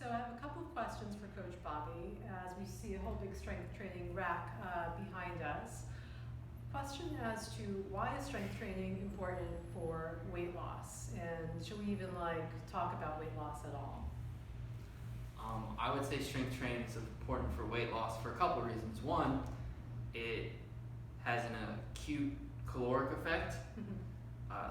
So I have a couple of questions for Coach Bobby as we see a whole big strength training rack behind us. Question as to why is strength training important for weight loss, and should we even talk about weight loss at all? I would say strength training is important for weight loss for a couple of reasons. One, it has an acute caloric effect.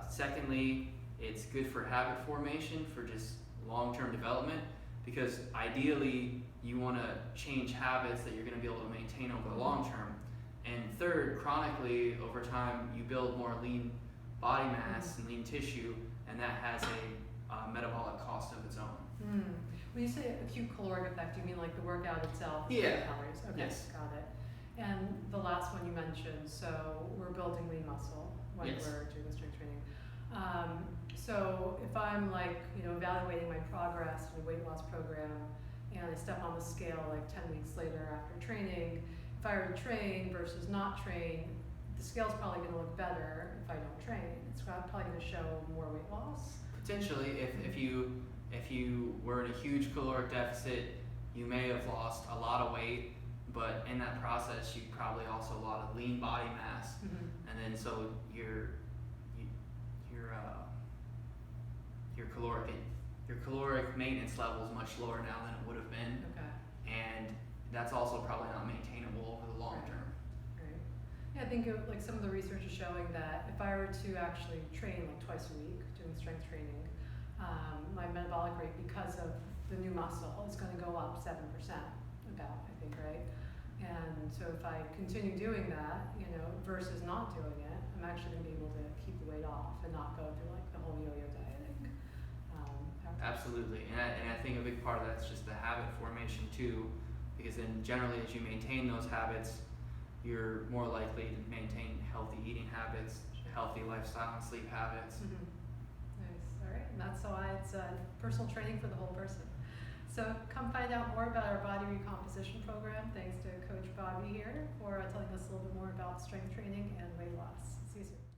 Secondly, it's good for habit formation, for just long-term development, because ideally you want to change habits that you're going to be able to maintain over the long term. And third, chronically over time you build more lean body mass and lean tissue, and that has a metabolic cost of its own. When you say acute caloric effect, do you mean like the workout itself? Yeah. Calories? Okay, Yes. Got it. And the last one you mentioned, so we're building lean muscle when Yes. we're doing the strength training. So if I'm evaluating my progress in a weight loss program and I step on the scale 10 weeks later after training, if I were to train versus not train, the scale's probably going to look better if I don't train. It's probably going to show more weight loss. Potentially, if you were in a huge caloric deficit, you may have lost a lot of weight, but in that process you probably also lost lean body mass, and then so your caloric maintenance level is much lower now than it would have been. Okay. And that's also probably not maintainable over the long term. Right. Yeah, I think some of the research is showing that if I were to actually train twice a week, doing strength training, my metabolic rate, because of the new muscle, is going to go up 7%, about, I think, right? And so if I continue doing that, versus not doing it, I'm actually going to be able to keep the weight off and not go through the whole yo-yo dieting. Absolutely, and I think a big part of that's just the habit formation too, because then generally as you maintain those habits, you're more likely to maintain healthy eating habits, healthy lifestyle and sleep habits. Nice. All right, and that's why it's personal training for the whole person. So come find out more about our body recomposition program. Thanks to Coach Bobby here for telling us a little bit more about strength training and weight loss. See you soon.